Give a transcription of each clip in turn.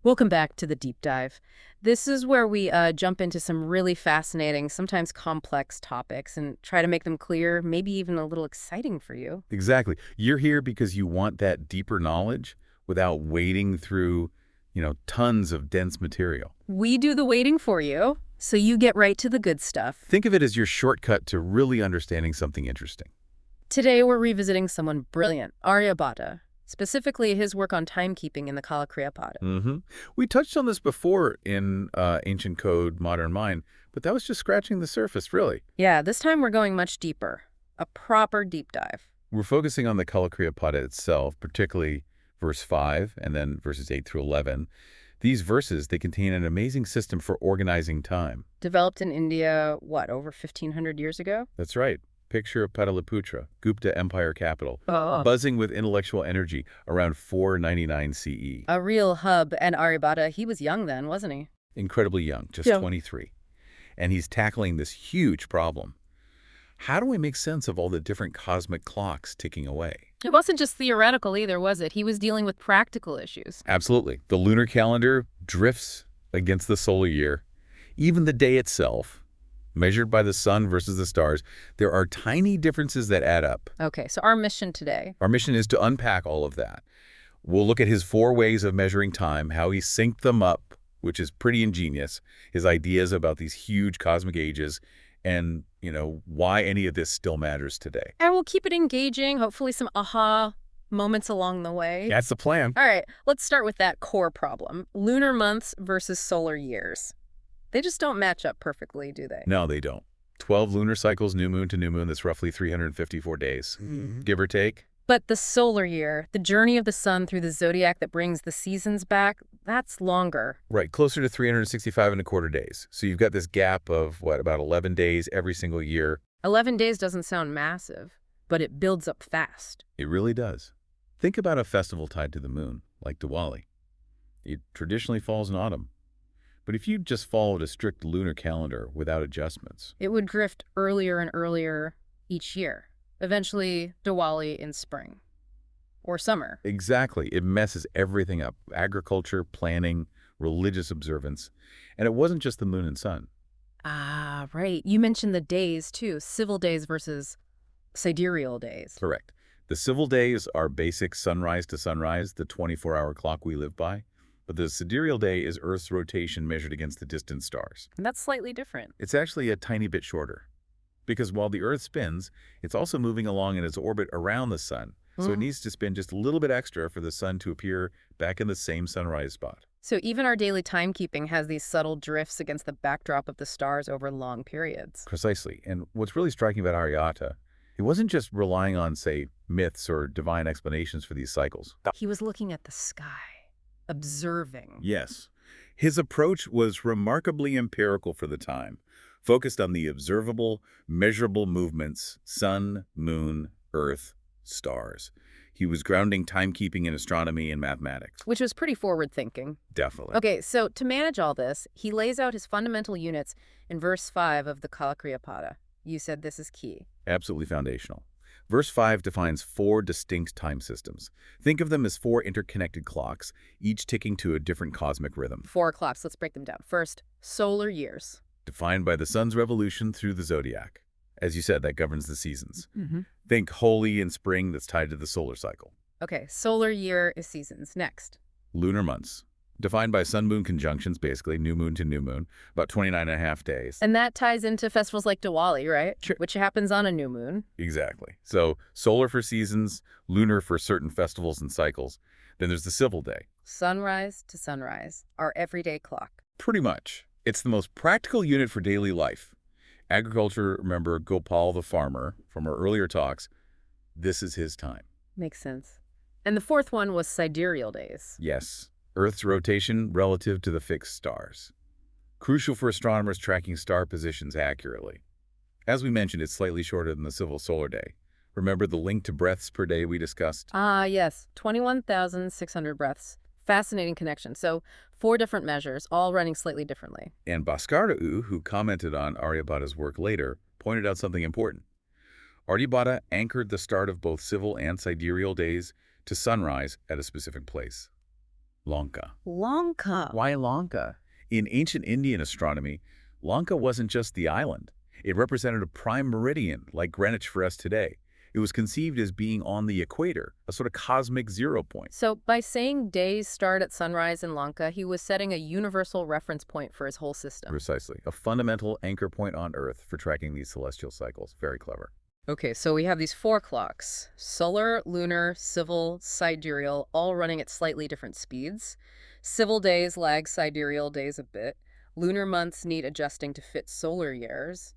Welcome back to the deep dive. This is where we jump into some really fascinating, sometimes complex topics and try to make them clear, maybe even a little exciting for you. Exactly. You're here because you want that deeper knowledge without wading through, tons of dense material. We do the waiting for you, so you get right to the good stuff. Think of it as your shortcut to really understanding something interesting. Today we're revisiting someone brilliant, Aryabhata, specifically his work on timekeeping in the Kālakriyāpāda. We touched on this before in Ancient Code, Modern Mind, but that was just scratching the surface, really. Yeah, this time we're going much deeper. A proper deep dive. We're focusing on the Kalkriyapada itself, particularly verse 5 and then verses 8 through 11. These verses, they contain an amazing system for organizing time. Developed in India, what, over 1,500 years ago? That's right. Picture of Pataliputra, Gupta Empire capital, Oh. buzzing with intellectual energy around 499 CE. A real hub, and Aryabhata, he was young then, wasn't he? Incredibly young, just Yeah. 23. And he's tackling this huge problem. How do we make sense of all the different cosmic clocks ticking away? It wasn't just theoretical either, was it? He was dealing with practical issues. Absolutely. The lunar calendar drifts against the solar year. Even the day itself, measured by the sun versus the stars, there are tiny differences that add up. Okay, so our mission today. Our mission is to unpack all of that. We'll look at his 4 ways of measuring time, how he synced them up, which is pretty ingenious, his ideas about these huge cosmic ages, and, why any of this still matters today. And we'll keep it engaging, hopefully some aha moments along the way. That's the plan. All right, let's start with that core problem. Lunar months versus solar years. They just don't match up perfectly, do they? No, they don't. 12 lunar cycles, new moon to new moon, that's roughly 354 days, give or take. But the solar year, the journey of the sun through the zodiac that brings the seasons back, that's longer. Right, closer to 365 and a quarter days. So you've got this gap of, about 11 days every single year. 11 days doesn't sound massive, but it builds up fast. It really does. Think about a festival tied to the moon, like Diwali. It traditionally falls in autumn. But if you just followed a strict lunar calendar without adjustments, It would drift earlier and earlier each year, eventually Diwali in spring or summer. exactly, it messes everything up. Agriculture, planning, religious observance. And it wasn't just the moon and sun. Ah, right. You mentioned the days, too. Civil days versus sidereal days. Correct. The civil days are basic sunrise to sunrise, the 24-hour clock we live by. But the sidereal day is Earth's rotation measured against the distant stars. And that's slightly different. It's actually a tiny bit shorter. Because while the Earth spins, it's also moving along in its orbit around the sun. So it needs to spin just a little bit extra for the sun to appear back in the same sunrise spot. So even our daily timekeeping has these subtle drifts against the backdrop of the stars over long periods. Precisely. And what's really striking about Aryabhata, he wasn't just relying on, say, myths or divine explanations for these cycles. He was looking at the sky, observing. Yes. His approach was remarkably empirical for the time, focused on the observable, measurable movements, sun, moon, earth, stars. He was grounding timekeeping in astronomy and mathematics. Which was pretty forward-thinking. Definitely. Okay, so to manage all this, he lays out his fundamental units in verse 5 of the Kālakriyāpāda. You said this is key. Absolutely foundational. Verse 5 defines 4 distinct time systems. Think of them as 4 interconnected clocks, each ticking to a different cosmic rhythm. 4 clocks, let's break them down. First, solar years. Defined by the sun's revolution through the zodiac. As you said, that governs the seasons. Think Holi in spring that's tied to the solar cycle. Okay, solar year is seasons. Next. Lunar months. Defined by sun-moon conjunctions, basically, new moon to new moon, about 29 and a half days. And that ties into festivals like Diwali, right? Sure. Which happens on a new moon. Exactly. So solar for seasons, lunar for certain festivals and cycles. Then there's the civil day. Sunrise to sunrise, our everyday clock. Pretty much. It's the most practical unit for daily life. Agriculture, remember Gopal the farmer from our earlier talks, this is his time. Makes sense. And the fourth one was sidereal days. Yes, Earth's rotation relative to the fixed stars. Crucial for astronomers tracking star positions accurately. As we mentioned, it's slightly shorter than the civil solar day. Remember the link to breaths per day we discussed? Ah, yes, 21,600 breaths. Fascinating connection. So 4 different measures, all running slightly differently. And Bhaskara, who commented on Aryabhata's work later, pointed out something important. Aryabhata anchored the start of both civil and sidereal days to sunrise at a specific place. Lanka. Lanka. Why Lanka? In ancient Indian astronomy, Lanka wasn't just the island. It represented a prime meridian, like Greenwich for us today. It was conceived as being on the equator, a sort of cosmic zero point. So by saying days start at sunrise in Lanka, he was setting a universal reference point for his whole system. Precisely. A fundamental anchor point on Earth for tracking these celestial cycles. Very clever. Okay, so we have these 4 clocks: solar, lunar, civil, sidereal, all running at slightly different speeds. Civil days lag sidereal days a bit. Lunar months need adjusting to fit solar years.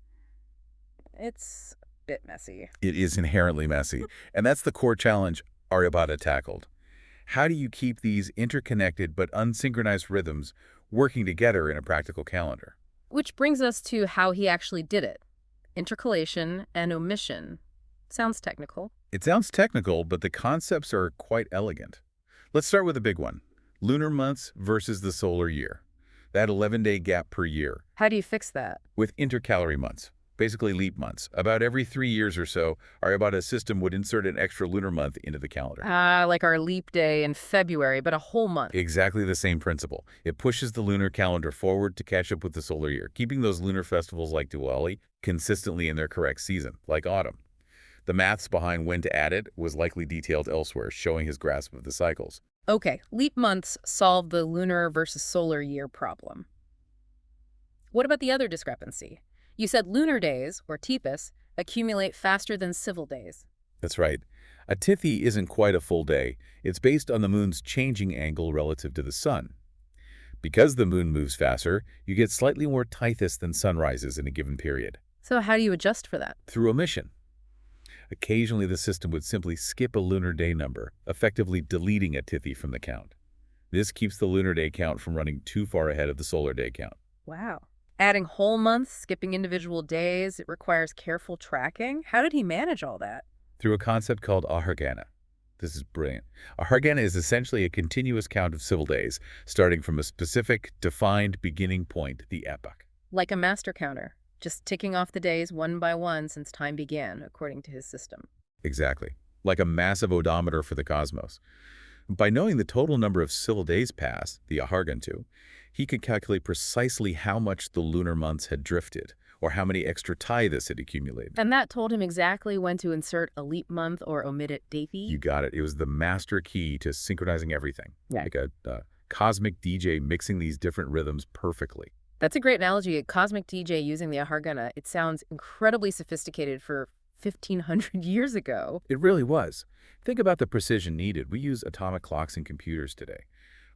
It's a bit messy. It is inherently messy, and that's the core challenge Aryabhata tackled. How do you keep these interconnected but unsynchronized rhythms working together in a practical calendar? Which brings us to how he actually did it. Intercalation and omission. Sounds technical. It sounds technical, but the concepts are quite elegant. Let's start with the big one. Lunar months versus the solar year. That 11-day gap per year. How do you fix that? With intercalary months, basically leap months. About every 3 years or so, Aryabhata's system would insert an extra lunar month into the calendar. Like our leap day in February, but a whole month. Exactly the same principle. It pushes the lunar calendar forward to catch up with the solar year, keeping those lunar festivals like Diwali consistently in their correct season, like autumn. The maths behind when to add it was likely detailed elsewhere, showing his grasp of the cycles. Okay, leap months solve the lunar versus solar year problem. What about the other discrepancy? You said lunar days, or tipis, accumulate faster than civil days. That's right. A tithi isn't quite a full day. It's based on the moon's changing angle relative to the sun. Because the moon moves faster, you get slightly more tithis than sunrises in a given period. So how do you adjust for that? Through omission. Occasionally, the system would simply skip a lunar day number, effectively deleting a tithi from the count. This keeps the lunar day count from running too far ahead of the solar day count. Wow. Adding whole months, skipping individual days, it requires careful tracking. How did he manage all that? Through a concept called ahargana. This is brilliant. Ahargana is essentially a continuous count of civil days, starting from a specific, defined beginning point, the epoch. Like a master counter, just ticking off the days one by one since time began, according to his system. Exactly. Like a massive odometer for the cosmos. By knowing the total number of civil days passed, the ahargantu, he could calculate precisely how much the lunar months had drifted, or how many extra tithis had accumulated. And that told him exactly when to insert a leap month or omit it dathi? You got it. It was the master key to synchronizing everything. Yeah. Like a cosmic DJ mixing these different rhythms perfectly. That's a great analogy. A cosmic DJ using the ahargana. It sounds incredibly sophisticated for 1,500 years ago. It really was. Think about the precision needed. We use atomic clocks in computers today.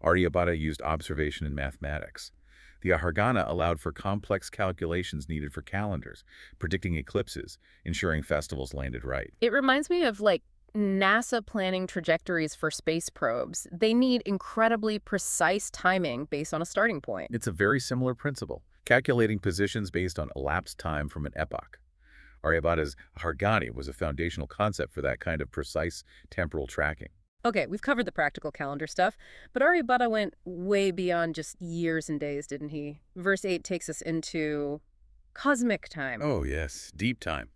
Aryabhata used observation in mathematics. The ahargana allowed for complex calculations needed for calendars, predicting eclipses, ensuring festivals landed right. It reminds me of, like, NASA planning trajectories for space probes. They need incredibly precise timing based on a starting point. It's a very similar principle, calculating positions based on elapsed time from an epoch. Aryabhata's ahargani was a foundational concept for that kind of precise temporal tracking. Okay, we've covered the practical calendar stuff, but Aryabhata went way beyond just years and days, didn't he? Verse 8 takes us into cosmic time. Oh, yes, deep time.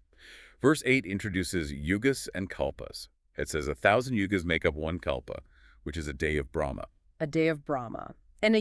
Verse 8 introduces yugas and kalpas. It says 1,000 yugas make up one kalpa, which is a day of Brahma. A day of Brahma. And a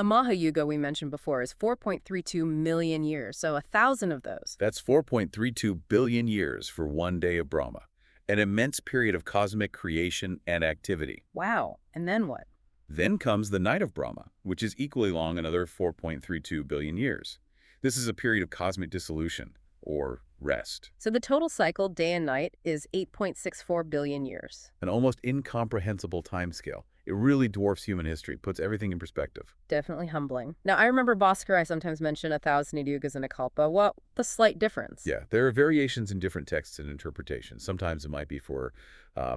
Mahayuga we mentioned before is 4.32 million years, so 1,000 of those. That's 4.32 billion years for one day of Brahma, an immense period of cosmic creation and activity. Wow. And then what? Then comes the night of Brahma, which is equally long, another 4.32 billion years. This is a period of cosmic dissolution, or rest. So the total cycle, day and night, is 8.64 billion years. An almost incomprehensible timescale. It really dwarfs human history, puts everything in perspective. Definitely humbling. Now, I remember Bhaskar, I sometimes mention 1,000 yugas and a kalpa. What the slight difference? Yeah, there are variations in different texts and interpretations. Sometimes it might be for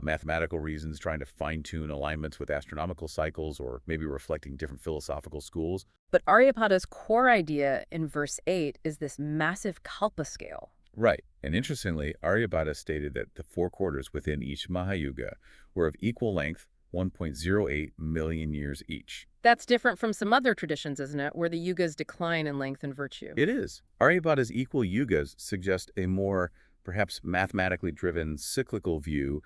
mathematical reasons, trying to fine-tune alignments with astronomical cycles, or maybe reflecting different philosophical schools. But Aryabhata's core idea in verse 8 is this massive kalpa scale. Right. And interestingly, Aryabhata stated that the 4 quarters within each Mahayuga were of equal length, 1.08 million years each. That's different from some other traditions, isn't it, where the yugas decline in length and virtue? It is. Aryabhata's equal yugas suggest a more, perhaps mathematically driven cyclical view,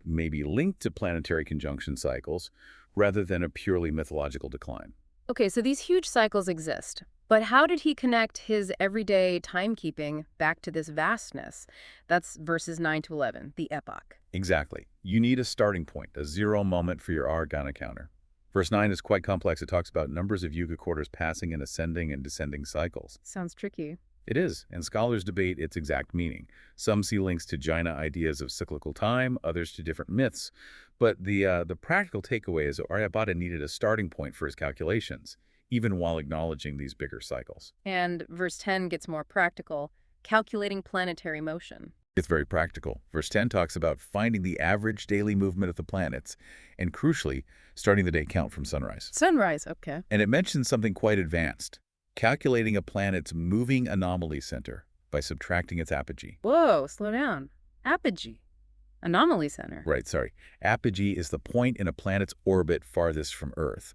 maybe linked to planetary conjunction cycles, rather than a purely mythological decline. Okay, so these huge cycles exist. But how did he connect his everyday timekeeping back to this vastness? That's verses 9 to 11, the epoch. Exactly. You need a starting point, a zero moment for your Aryabhata counter. Verse 9 is quite complex. It talks about numbers of yuga quarters passing in ascending and descending cycles. Sounds tricky. It is, and scholars debate its exact meaning. Some see links to Jaina ideas of cyclical time, others to different myths. But the practical takeaway is that Aryabhata needed a starting point for his calculations, even while acknowledging these bigger cycles. And verse 10 gets more practical, calculating planetary motion. It's very practical. Verse 10 talks about finding the average daily movement of the planets, and crucially, starting the day count from sunrise. Sunrise, okay. And it mentions something quite advanced, calculating a planet's moving anomaly center by subtracting its apogee. Whoa, slow down. Apogee. Anomaly center. Right, sorry. Apogee is the point in a planet's orbit farthest from Earth.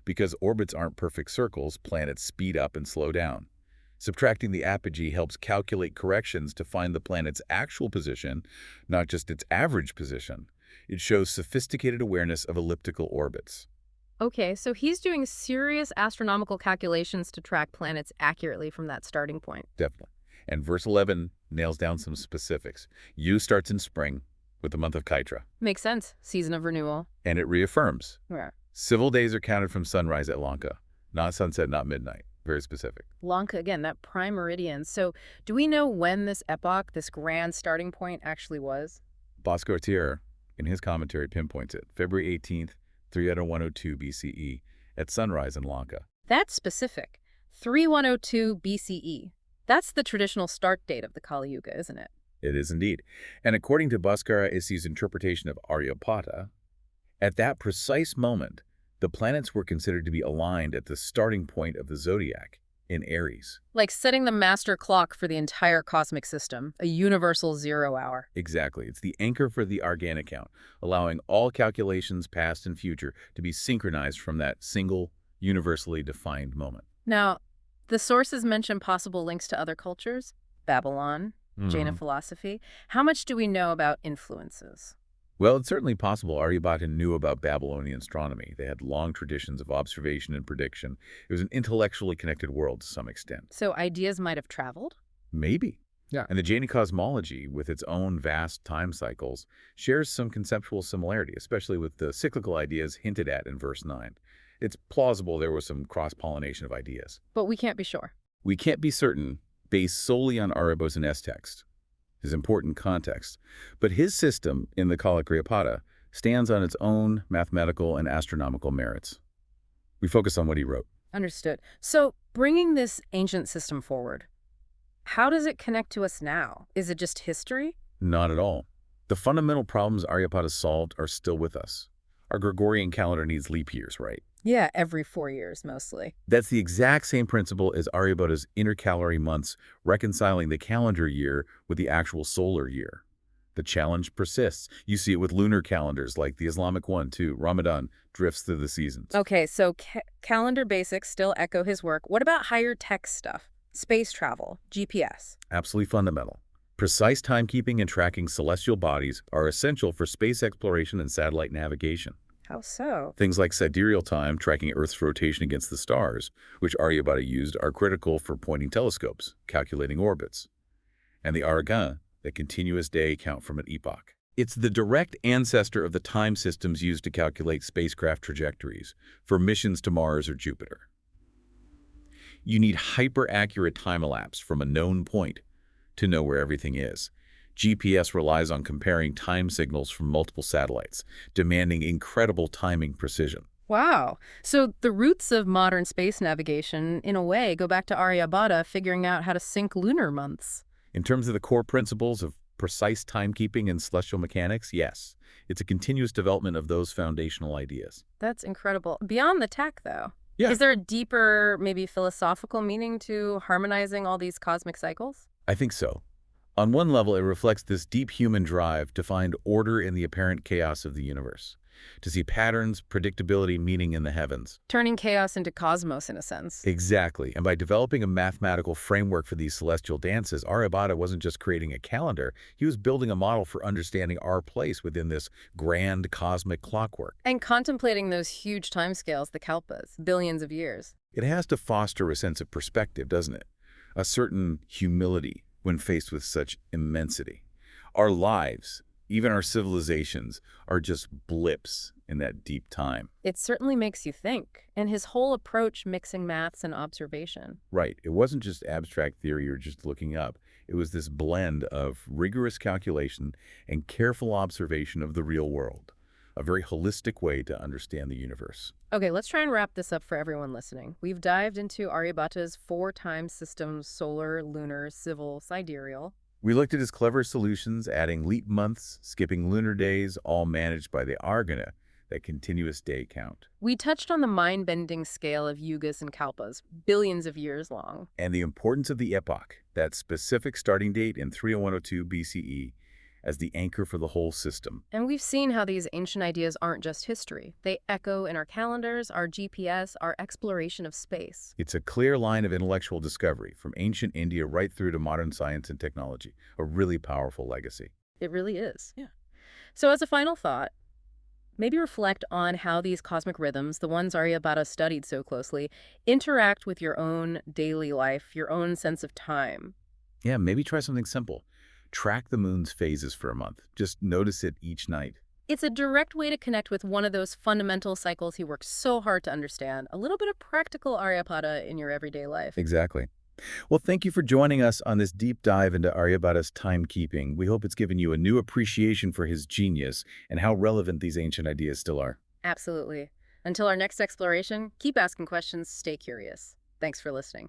Because orbits aren't perfect circles, planets speed up and slow down. Subtracting the apogee helps calculate corrections to find the planet's actual position, not just its average position. It shows sophisticated awareness of elliptical orbits. Okay, so he's doing serious astronomical calculations to track planets accurately from that starting point. Definitely. And verse 11 nails down some specifics. Yu starts in spring with the month of Kaitra. Makes sense. Season of renewal. And it reaffirms. Yeah. Civil days are counted from sunrise at Lanka. Not sunset, not midnight. Very specific. Lanka, again, that prime meridian. So do we know when this epoch, this grand starting point, actually was? Bhaskar, in his commentary, pinpoints it. February 18th, 3102 BCE, at sunrise in Lanka. That's specific. 3102 BCE. That's the traditional start date of the Kali Yuga, isn't it? It is indeed. And according to Bhaskara-Isi's interpretation of Aryabhata, at that precise moment, the planets were considered to be aligned at the starting point of the zodiac, in Aries. Like setting the master clock for the entire cosmic system, a universal 0 hour. Exactly. It's the anchor for the Argana count, allowing all calculations past and future to be synchronized from that single, universally defined moment. Now, the sources mention possible links to other cultures, Babylon, Jaina philosophy. How much do we know about influences? Well, it's certainly possible Aryabhata knew about Babylonian astronomy. They had long traditions of observation and prediction. It was an intellectually connected world to some extent. So ideas might have traveled? Maybe. Yeah. And the Jaina cosmology, with its own vast time cycles, shares some conceptual similarity, especially with the cyclical ideas hinted at in verse 9. It's plausible there was some cross-pollination of ideas. But we can't be sure. We can't be certain, based solely on Aryabhata's text, his important context. But his system in the Kālakriyāpāda stands on its own mathematical and astronomical merits. We focus on what he wrote. Understood. So bringing this ancient system forward, how does it connect to us now? Is it just history? Not at all. The fundamental problems Aryabhata solved are still with us. Our Gregorian calendar needs leap years, right? Yeah, every 4 years mostly. That's the exact same principle as Aryabhata's intercalary months, reconciling the calendar year with the actual solar year. The challenge persists. You see it with lunar calendars like the Islamic one, too. Ramadan drifts through the seasons. Okay, so calendar basics still echo his work. What about higher tech stuff? Space travel, GPS? Absolutely fundamental. Precise timekeeping and tracking celestial bodies are essential for space exploration and satellite navigation. How so? Things like sidereal time, tracking Earth's rotation against the stars, which Aryabhata used, are critical for pointing telescopes, calculating orbits. And the Argana, the continuous day count from an epoch. It's the direct ancestor of the time systems used to calculate spacecraft trajectories for missions to Mars or Jupiter. You need hyper-accurate time elapse from a known point to know where everything is. GPS relies on comparing time signals from multiple satellites, demanding incredible timing precision. Wow. So the roots of modern space navigation, in a way, go back to Aryabhata figuring out how to sync lunar months. In terms of the core principles of precise timekeeping and celestial mechanics, yes. It's a continuous development of those foundational ideas. That's incredible. Beyond the tech, though. Yeah. Is there a deeper, maybe philosophical meaning to harmonizing all these cosmic cycles? I think so. On one level, it reflects this deep human drive to find order in the apparent chaos of the universe. to see patterns, predictability, meaning in the heavens. Turning chaos into cosmos in a sense. Exactly. And by developing a mathematical framework for these celestial dances, Aryabhata wasn't just creating a calendar, he was building a model for understanding our place within this grand cosmic clockwork. And contemplating those huge timescales, the Kalpas, billions of years. It has to foster a sense of perspective, doesn't it? A certain humility when faced with such immensity. Our lives, even our civilizations, are just blips in that deep time. It certainly makes you think. And his whole approach mixing maths and observation. Right. It wasn't just abstract theory or just looking up. It was this blend of rigorous calculation and careful observation of the real world. A very holistic way to understand the universe. Okay, let's try and wrap this up for everyone listening. We've dived into Aryabhata's 4 time systems: solar, lunar, civil, sidereal. We looked at his clever solutions, adding leap months, skipping lunar days, all managed by the Argana, that continuous day count. We touched on the mind-bending scale of yugas and kalpas, billions of years long. And the importance of the epoch, that specific starting date in 30102 BCE, as the anchor for the whole system. And we've seen how these ancient ideas aren't just history. They echo in our calendars, our GPS, our exploration of space. It's a clear line of intellectual discovery, from ancient India right through to modern science and technology. A really powerful legacy. It really is. Yeah. So as a final thought, maybe reflect on how these cosmic rhythms, the ones Aryabhata studied so closely, interact with your own daily life, your own sense of time. Yeah, maybe try something simple. Track the moon's phases for a month. Just notice it each night. It's a direct way to connect with one of those fundamental cycles he worked so hard to understand. A little bit of practical Aryabhata in your everyday life. Exactly. Well, thank you for joining us on this deep dive into Aryabhata's timekeeping. We hope it's given you a new appreciation for his genius and how relevant these ancient ideas still are. Absolutely. Until our next exploration, keep asking questions, stay curious. Thanks for listening.